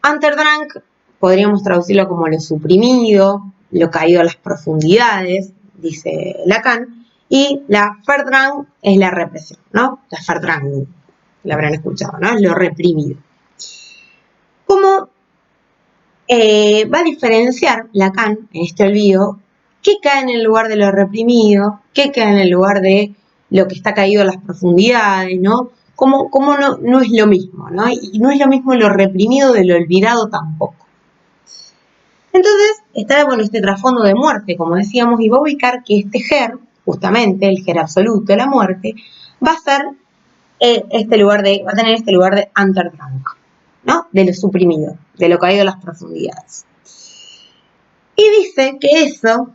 Unterdrang podríamos traducirlo como lo suprimido, lo caído a las profundidades, dice Lacan, y la Verdrang es la represión, ¿no? La Verdrang, la habrán escuchado, ¿no? Es lo reprimido. ¿Cómo va a diferenciar Lacan en este olvido qué cae en el lugar de lo reprimido, qué cae en el lugar de lo que está caído en las profundidades, ¿no? Cómo no es lo mismo, ¿no? Y no es lo mismo lo reprimido de lo olvidado tampoco. Entonces, está, bueno, este trasfondo de muerte, como decíamos, y va a ubicar que este Ger, justamente, el Ger absoluto, la muerte, va a ser va a tener este lugar de Unterdrang, ¿no? De lo suprimido, de lo caído en las profundidades. Y dice que eso,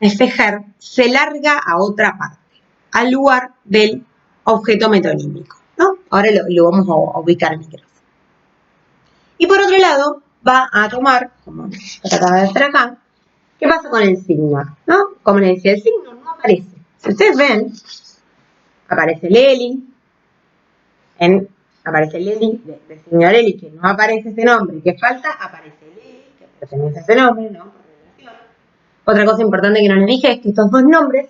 ese Ger, se larga a otra parte, al lugar del objeto metonímico, ¿no? Ahora lo vamos a ubicar en el gráfico. Y por otro lado, va a tomar, como acaba de hacer acá, ¿qué pasa con el signo? ¿No? Como les decía, el signo no aparece. Si ustedes ven, aparece Lely, aparece Lely, del señor Lely, que no aparece ese nombre, y que falta, aparece Lely, que pertenece a ese nombre, ¿no? Por relación. Otra cosa importante que no les dije es que estos dos nombres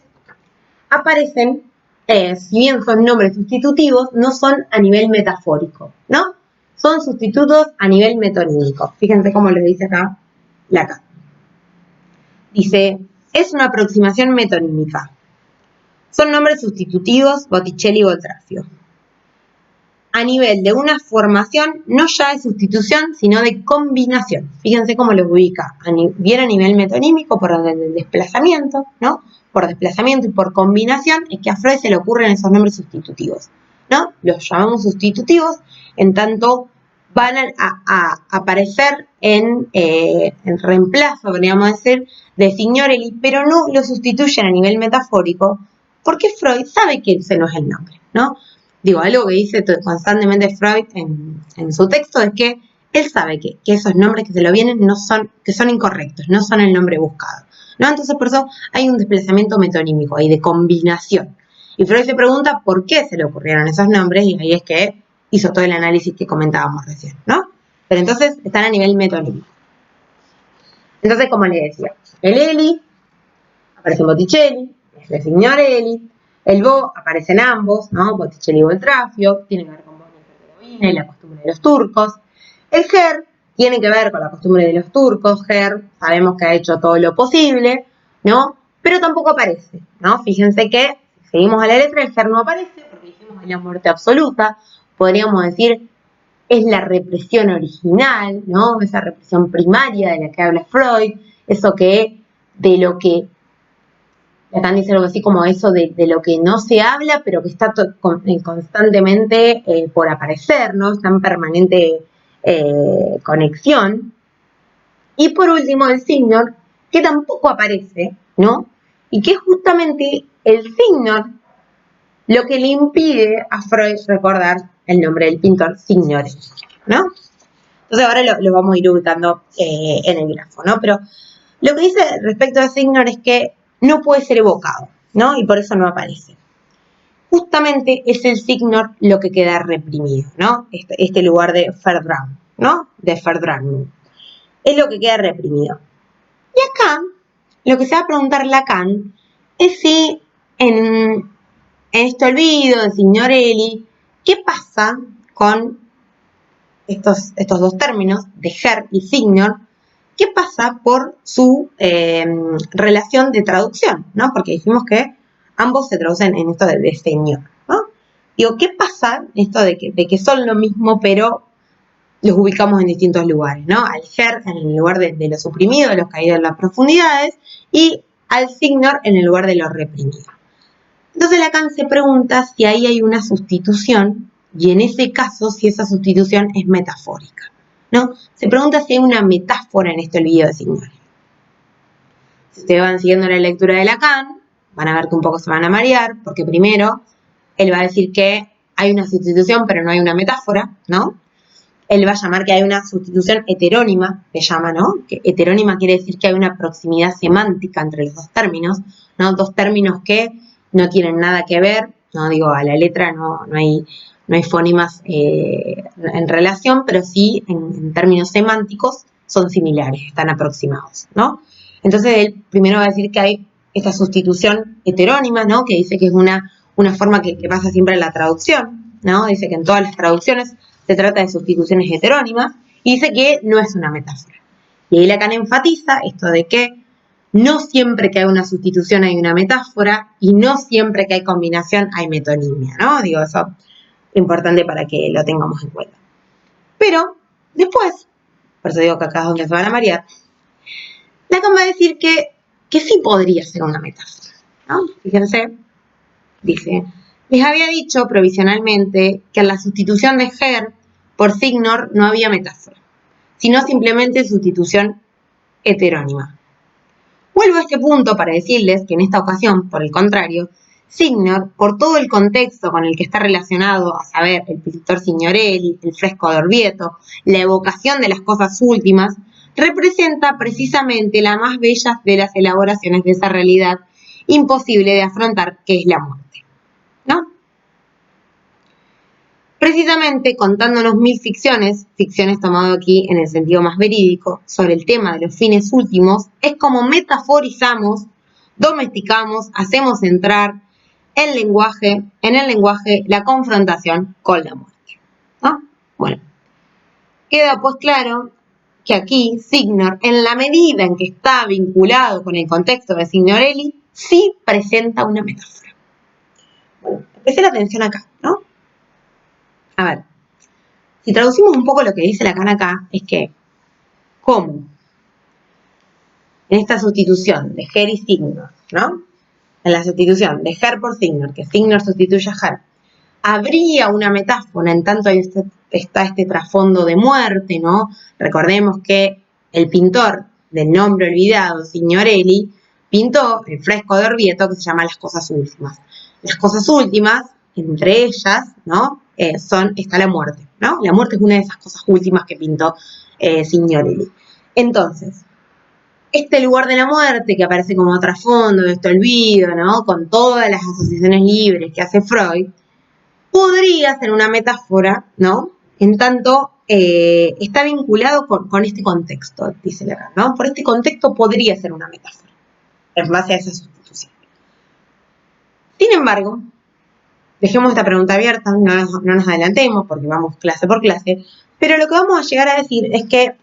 aparecen, si bien son nombres sustitutivos, no son a nivel metafórico, ¿no? Son sustitutos a nivel metonímico. Fíjense cómo les dice acá la K. Dice, es una aproximación metonímica. Son nombres sustitutivos Botticelli y Boltraffio. A nivel de una formación, no ya de sustitución, sino de combinación. Fíjense cómo los ubica. Bien a nivel metonímico por el desplazamiento, ¿no? Por desplazamiento y por combinación, es que a Freud se le ocurren esos nombres sustitutivos, ¿no? Los llamamos sustitutivos, en tanto van a aparecer en reemplazo, podríamos decir, de Signorelli, pero no lo sustituyen a nivel metafórico, porque Freud sabe que ese no es el nombre, ¿no? Digo, algo que dice constantemente Freud en su texto es que él sabe que esos nombres que se lo vienen que son incorrectos, no son el nombre buscado, ¿no? Entonces por eso hay un desplazamiento metonímico ahí de combinación. Y Freud se pregunta por qué se le ocurrieron esos nombres y ahí es que hizo todo el análisis que comentábamos recién, ¿no? Pero entonces están a nivel metonímico. Entonces, como les decía, el Eli aparece en Botticelli, es el Signorelli. El Bo aparece en ambos, ¿no? Botticelli y Boltraffio, tiene que ver con Bosnia y la costumbre de los turcos. El Ger tiene que ver con la costumbre de los turcos. Ger sabemos que ha hecho todo lo posible, ¿no? Pero tampoco aparece, ¿no? Fíjense que si seguimos a la letra, el Ger no aparece porque dijimos en la muerte absoluta. Podríamos decir, es la represión original, ¿no? Esa represión primaria de la que habla Freud, eso que de lo que Lacan dice algo así como eso de lo que no se habla, pero que está constantemente por aparecer, ¿no? Está en permanente conexión. Y por último, el Signor, que tampoco aparece, ¿no? Y que es justamente el Signor lo que le impide a Freud recordar el nombre del pintor Signorelli, ¿no? Entonces ahora lo vamos a ir ubicando en el grafo, ¿no? Pero lo que dice respecto a Signor es que no puede ser evocado, ¿no? Y por eso no aparece. Justamente es el Signor lo que queda reprimido, ¿no? Este lugar de Verdrang, ¿no? De Verdrang. Es lo que queda reprimido. Y acá, lo que se va a preguntar Lacan es si en este olvido de Signorelli, ¿qué pasa con estos dos términos, de Ger y Signor? ¿Qué pasa por su relación de traducción? ¿No? Porque dijimos que ambos se traducen en esto de señor, ¿no? Digo, ¿qué pasa esto de que son lo mismo, pero los ubicamos en distintos lugares, ¿no? Al Ger en el lugar de lo suprimido, de los caídos en las profundidades, y al Signor en el lugar de lo reprimido. Entonces Lacan se pregunta si ahí hay una sustitución, y en ese caso, si esa sustitución es metafórica, ¿no? Se pregunta si hay una metáfora en este olvido de Signorelli. Si ustedes van siguiendo la lectura de Lacan, van a ver que un poco se van a marear, porque primero, él va a decir que hay una sustitución, pero no hay una metáfora, ¿no? Él va a llamar que hay una sustitución heterónima, que llama, ¿no? Que heterónima quiere decir que hay una proximidad semántica entre los dos términos, ¿no? Dos términos que no tienen nada que ver, no digo a la letra, no hay fonemas en relación, pero sí en términos semánticos son similares, están aproximados, ¿no? Entonces él primero va a decir que hay esta sustitución heterónima, ¿no? Que dice que es una forma que pasa siempre en la traducción, ¿no? Dice que en todas las traducciones se trata de sustituciones heterónimas y dice que no es una metáfora. Y ahí Lacan enfatiza esto de que no siempre que hay una sustitución hay una metáfora, y no siempre que hay combinación hay metonimia, ¿no? Digo, eso es importante para que lo tengamos en cuenta. Pero, después, por eso digo que acá es donde se van a marear, Lacan va a decir que sí podría ser una metáfora, ¿no? Fíjense, dice, les había dicho provisionalmente que en la sustitución de her por signor no había metáfora, sino simplemente sustitución heterónima. Vuelvo a este punto para decirles que en esta ocasión, por el contrario, signor, por todo el contexto con el que está relacionado, a saber, el pintor Signorelli, el fresco de Orvieto, la evocación de las cosas últimas, representa precisamente la más bella de las elaboraciones de esa realidad imposible de afrontar, que es la muerte, ¿no? Precisamente contándonos 1000 ficciones tomado aquí en el sentido más verídico, sobre el tema de los fines últimos, es como metaforizamos, domesticamos, hacemos entrar en el lenguaje la confrontación con la muerte, ¿no? Bueno, queda pues claro que aquí Signor, en la medida en que está vinculado con el contexto de Signorelli, sí presenta una metáfora. Bueno, empecé la atención acá, ¿no? A ver, si traducimos un poco lo que dice Lacan acá, es que, ¿cómo? En esta sustitución de her y signor, ¿no? En la sustitución de her por signor, que signor sustituye a her, habría una metáfora, en tanto ahí está este trasfondo de muerte, ¿no? Recordemos que el pintor del nombre olvidado, Signorelli, pintó el fresco de Orvieto que se llama Las cosas últimas. Las cosas últimas, entre ellas, ¿no? Está la muerte, ¿no? La muerte es una de esas cosas últimas que pintó Signorelli. Entonces, este lugar de la muerte que aparece como trasfondo de este olvido, ¿no? Con todas las asociaciones libres que hace Freud, podría ser una metáfora, ¿no? En tanto está vinculado con este contexto, dice Lacan, ¿no? Por este contexto podría ser una metáfora, en base a esa sustitución. Sin embargo, dejemos esta pregunta abierta, no nos adelantemos porque vamos clase por clase, pero lo que vamos a llegar a decir es que,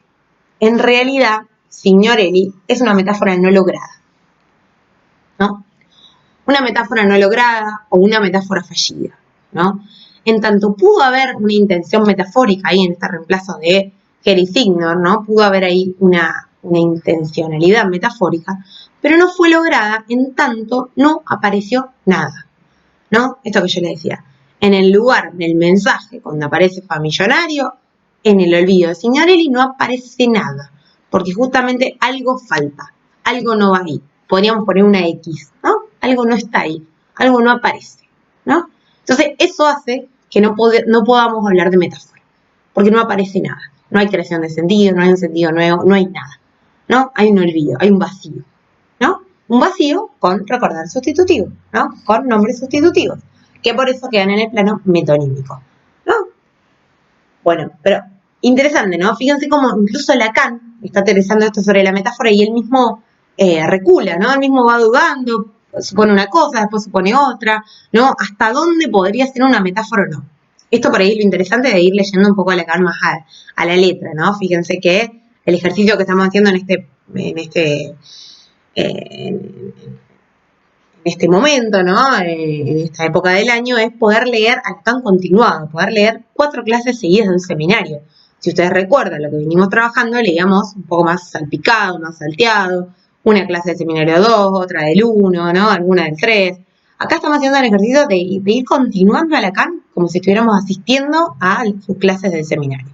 en realidad, Signorelli es una metáfora no lograda, ¿no? Una metáfora no lograda o una metáfora fallida, ¿no? En tanto pudo haber una intención metafórica ahí en este reemplazo de her y signor, ¿no? Pudo haber ahí una intencionalidad metafórica, pero no fue lograda en tanto no apareció nada, ¿no? Esto que yo le decía. En el lugar del mensaje, cuando aparece famillonario, en el olvido de Signorelli no aparece nada, porque justamente algo falta, algo no va ahí. Podríamos poner una X, ¿no? Algo no está ahí, algo no aparece, ¿no? Entonces, eso hace que no podamos hablar de metáfora, porque no aparece nada. No hay creación de sentido, no hay un sentido nuevo, no hay nada, ¿no? Hay un olvido, hay un vacío, ¿no? Un vacío con recordar sustitutivo, ¿no? Con nombres sustitutivos, que por eso quedan en el plano metonímico, ¿no? Bueno, pero interesante, ¿no? Fíjense cómo incluso Lacan está aterrizando esto sobre la metáfora y él mismo recula, ¿no? Él mismo va dudando, supone una cosa, después supone otra, ¿no? ¿Hasta dónde podría ser una metáfora o no? Esto por ahí es lo interesante de ir leyendo un poco a Lacan más a la letra, ¿no? Fíjense que el ejercicio que estamos haciendo en este momento, ¿no? En esta época del año, es poder leer a Lacan continuado, poder leer 4 clases seguidas de un seminario. Si ustedes recuerdan lo que venimos trabajando, leíamos un poco más salpicado, más salteado, una clase del seminario 2, otra del 1, ¿no? Alguna del 3. Acá estamos haciendo el ejercicio de ir continuando a Lacan como si estuviéramos asistiendo a sus clases del seminario,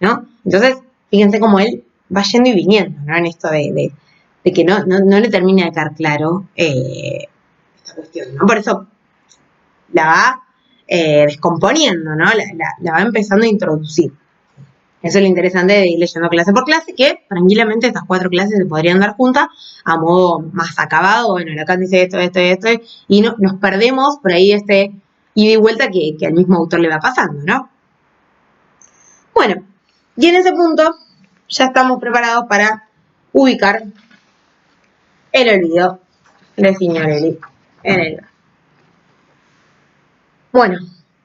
¿no? Entonces, fíjense cómo él va yendo y viniendo, ¿no? En esto de que no le termina de quedar claro esta cuestión, ¿no? Por eso la va descomponiendo, ¿no? La va empezando a introducir. Eso es lo interesante de ir leyendo clase por clase, que tranquilamente estas 4 clases se podrían dar juntas a modo más acabado. Bueno, Lacan dice esto, y nos perdemos por ahí ida y vuelta que al mismo autor le va pasando, ¿no? Bueno, y en ese punto ya estamos preparados para ubicar el olvido de Signorelli en el. Bueno,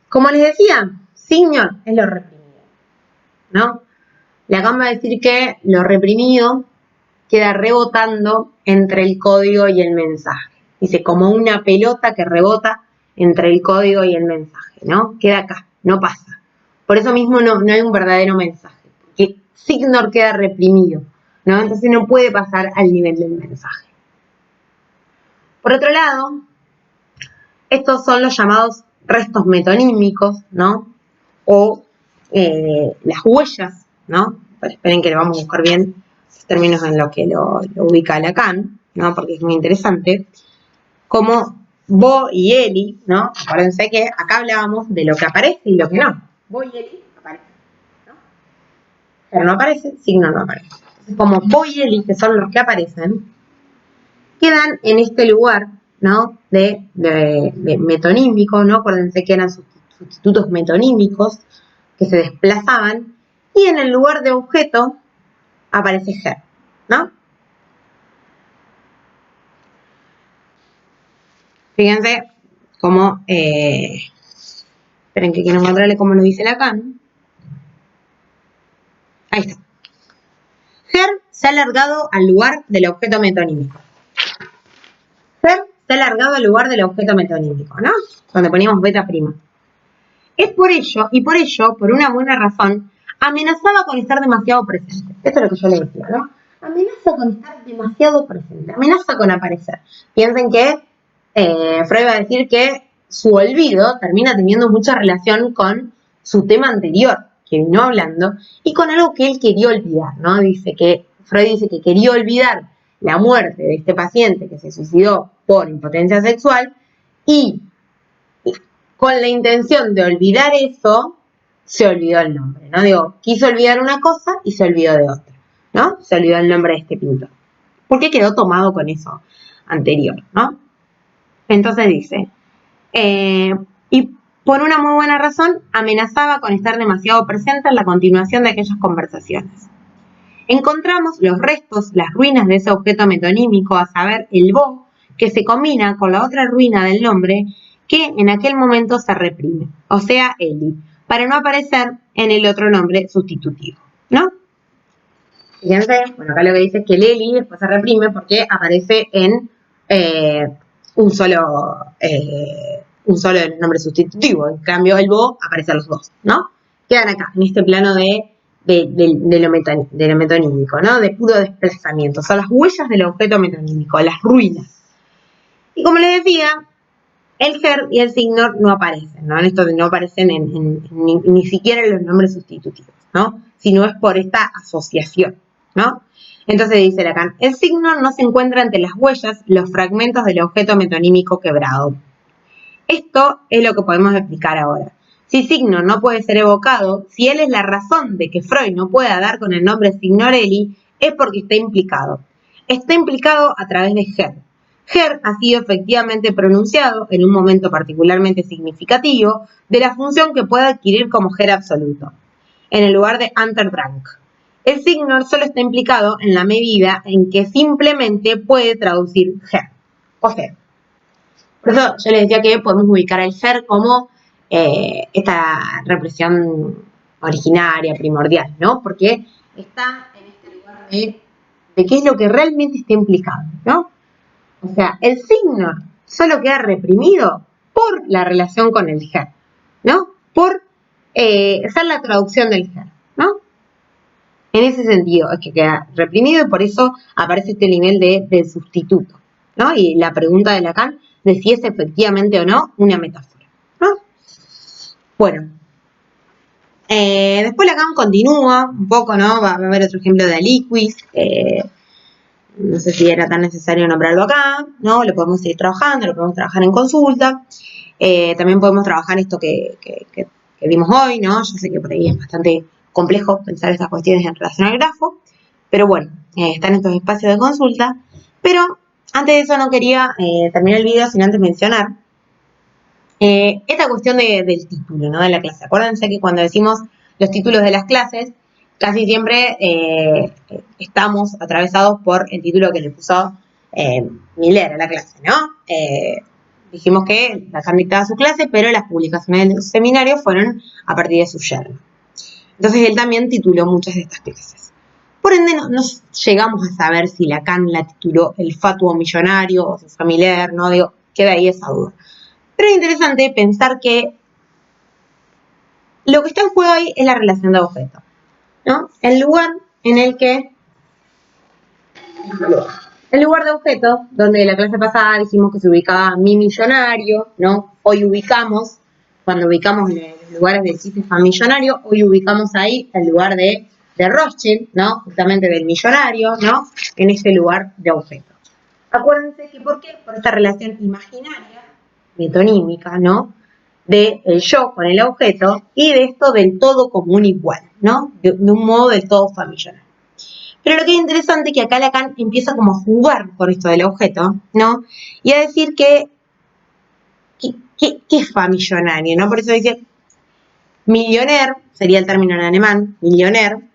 como les decía, Signor es lo reprimido, ¿no? Lacan va a decir que lo reprimido queda rebotando entre el código y el mensaje. Dice, como una pelota que rebota entre el código y el mensaje, ¿no? Queda acá, no pasa. Por eso mismo no hay un verdadero mensaje, porque Signor queda reprimido, ¿no? Entonces no puede pasar al nivel del mensaje. Por otro lado, estos son los llamados restos metonímicos, ¿no? O las huellas, ¿no? Pero esperen que lo vamos a buscar bien los términos en lo que lo ubica Lacan, ¿no? Porque es muy interesante. Como Bo y Eli, ¿no? Acuérdense que acá hablábamos de lo que aparece y lo que no. Bo y Eli aparecen, ¿no? Pero no aparece, signo no aparece. Entonces, como Bo y Eli, que son los que aparecen, quedan en este lugar, ¿no? De metonímico, ¿no? Acuérdense que eran sustitutos metonímicos que se desplazaban, y en el lugar de objeto aparece Her, ¿no? Fíjense cómo, esperen que quiero encontrarle cómo lo dice Lacan. Ahí está. Her se ha alargado al lugar del objeto metonímico. Her se ha alargado al lugar del objeto metonímico, ¿no? Donde poníamos beta prima. Es por ello, y por ello, por una buena razón, amenazaba con estar demasiado presente. Esto es lo que yo le decía, ¿no? Amenaza con estar demasiado presente, amenaza con aparecer. Piensen que Freud va a decir que su olvido termina teniendo mucha relación con su tema anterior, que vino hablando, y con algo que él quería olvidar, ¿no? Freud dice que quería olvidar la muerte de este paciente que se suicidó por impotencia sexual, y con la intención de olvidar eso, se olvidó el nombre, ¿no? Digo, quiso olvidar una cosa y se olvidó de otra, ¿no? Se olvidó el nombre de este pintor. Porque quedó tomado con eso anterior, ¿no? Entonces dice, y por una muy buena razón, amenazaba con estar demasiado presente en la continuación de aquellas conversaciones. Encontramos los restos, las ruinas de ese objeto metonímico, a saber, el Bo, que se combina con la otra ruina del nombre que en aquel momento se reprime, o sea, Eli, para no aparecer en el otro nombre sustitutivo, ¿no? Fíjense, bueno, acá lo que dice es que el Eli después se reprime porque aparece en un solo nombre sustitutivo. En cambio, el Bo aparece a los dos, ¿no? Quedan acá, en este plano de lo metonímico, ¿no? De puro desplazamiento. Son las huellas del objeto metonímico, las ruinas. Y como les decía, el Her y el Signor no aparecen, ¿no? En esto no aparecen ni siquiera en los nombres sustitutivos, ¿no? Sino es por esta asociación, ¿no? Entonces dice Lacan, el Signor no se encuentra entre las huellas, los fragmentos del objeto metonímico quebrado. Esto es lo que podemos explicar ahora. Si Signor no puede ser evocado, si él es la razón de que Freud no pueda dar con el nombre Signorelli, es porque está implicado. Está implicado a través de Her. Her ha sido efectivamente pronunciado en un momento particularmente significativo de la función que puede adquirir como Her absoluto, en el lugar de Unterdrank. El Signor solo está implicado en la medida en que simplemente puede traducir Her o Her. Por eso yo les decía que podemos ubicar al Her como esta represión originaria, primordial, ¿no? Porque está en este lugar de qué es lo que realmente está implicado, ¿no? O sea, el Signor solo queda reprimido por la relación con el Her, ¿no? Por ser la traducción del Her, ¿no? En ese sentido es que queda reprimido y por eso aparece este nivel de sustituto, ¿no? Y la pregunta de Lacan de si es efectivamente o no una metáfora, ¿no? Bueno, después Lacan continúa un poco, ¿no? Va a haber otro ejemplo de Aliquis, no sé si era tan necesario nombrarlo acá, ¿no? Lo podemos seguir trabajando, lo podemos trabajar en consulta. También podemos trabajar esto que vimos hoy, ¿no? Yo sé que por ahí es bastante complejo pensar estas cuestiones en relación al grafo, pero bueno, están estos espacios de consulta. Pero antes de eso no quería terminar el video sin antes mencionar esta cuestión del título, ¿no? De la clase. Acuérdense que cuando decimos los títulos de las clases, casi siempre estamos atravesados por el título que le puso Miller a la clase, ¿no? Dijimos que Lacan dictaba su clase, pero las publicaciones del seminario fueron a partir de su yerno. Entonces él también tituló muchas de estas clases. Por ende, no llegamos a saber si Lacan la tituló el fatuo millonario o su familiar, ¿no? Digo, queda ahí esa duda. Pero es interesante pensar que lo que está en juego ahí es la relación de objeto, ¿no? El lugar de objeto, donde en la clase pasada dijimos que se ubicaba mi millonario, ¿no? Hoy ubicamos, cuando ubicamos los lugares del sistema millonario, hoy ubicamos ahí el lugar de Rothschild, ¿no? Justamente del millonario, ¿no? En este lugar de objeto. Acuérdense que ¿por qué? Por esta relación imaginaria, metonímica, ¿no? De el yo con el objeto y de esto del todo común igual, ¿no? De un modo del todo familiar. Pero lo que es interesante es que acá Lacan empieza como a jugar con esto del objeto, ¿no? Y a decir que es famillonario, ¿no? Por eso dice, millionaire, sería el término en alemán, millionaire,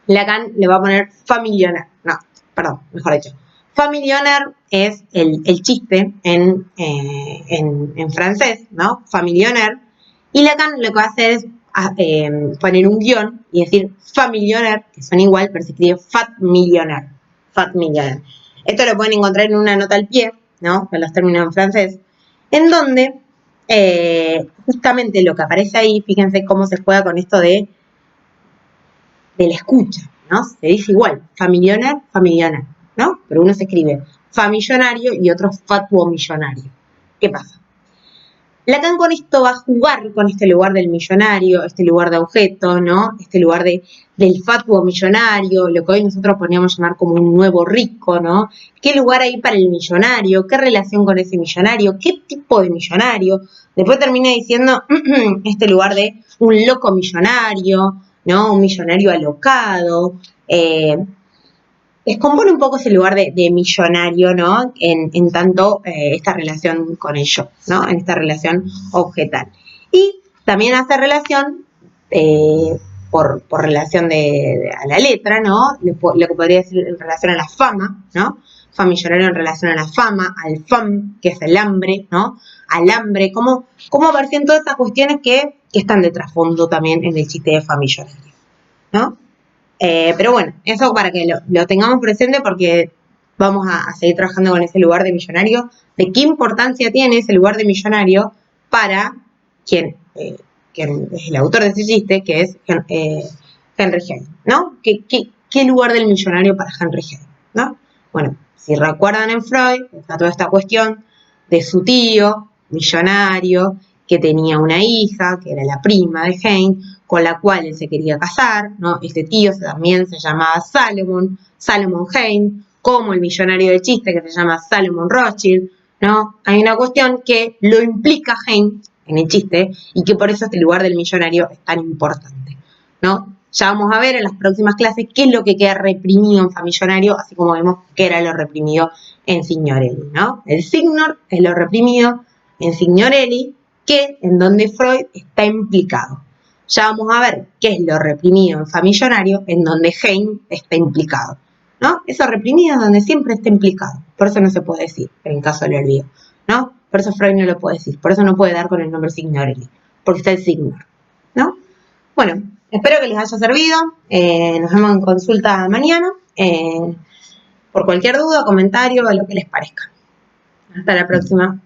Lacan le va a poner familionaire, no, perdón, mejor dicho. Familionaire es el chiste en francés, ¿no? Familionaire. Y Lacan lo que va a hacer es poner un guión y decir familionaire, que son igual, pero se escribe fat millionaire. Fat millionaire. Esto lo pueden encontrar en una nota al pie, ¿no? Con los términos en francés, en donde justamente lo que aparece ahí, fíjense cómo se juega con esto de la escucha, ¿no? Se dice igual, familionaire, ¿no? Pero uno se escribe famillonario y otro fatuo millonario. ¿Qué pasa? Lacan con esto va a jugar con este lugar del millonario, este lugar de objeto, ¿no? Este lugar del fatuo millonario, lo que hoy nosotros podríamos llamar como un nuevo rico, ¿no? ¿Qué lugar hay para el millonario? ¿Qué relación con ese millonario? ¿Qué tipo de millonario? Después termina diciendo este lugar de un loco millonario, ¿no? Un millonario alocado. Descompone un poco ese lugar de millonario, ¿no? En tanto esta relación con el yo, ¿no? En esta relación objetal. Y también hace relación, por relación a la letra, ¿no? Lo que podría decir en relación a la fama, ¿no? Famillonario en relación a la fama, al fam, que es el hambre, ¿no? Al hambre, cómo aparecen todas esas cuestiones que están de trasfondo también en el chiste de famillonario, ¿no? Pero bueno, eso para que lo tengamos presente porque vamos a seguir trabajando con ese lugar de millonario, de qué importancia tiene ese lugar de millonario para quien es el autor de ese chiste, que es Henry Heine, ¿no? ¿Qué lugar del millonario para Henry Heine, ¿no? Bueno, si recuerdan en Freud, está toda esta cuestión de su tío, millonario, que tenía una hija, que era la prima de Heine, con la cual él se quería casar, ¿no? Este tío también se llamaba Salomon Heine, como el millonario de chiste que se llama Salomon Rothschild, ¿no? Hay una cuestión que lo implica Heine en el chiste y que por eso este lugar del millonario es tan importante, ¿no? Ya vamos a ver en las próximas clases qué es lo que queda reprimido en Famillonario, así como vemos qué era lo reprimido en Signorelli, ¿no? El Signor es lo reprimido en Signorelli, que en donde Freud está implicado. Ya vamos a ver qué es lo reprimido en Famillonario, en donde Heine está implicado, ¿no? Eso reprimido es donde siempre está implicado. Por eso no se puede decir, en caso del olvido, ¿no? Por eso Freud no lo puede decir. Por eso no puede dar con el nombre Signorelli, porque está el Signor, ¿no? Bueno, espero que les haya servido. Nos vemos en consulta mañana. Por cualquier duda, comentario, o lo que les parezca. Hasta la próxima.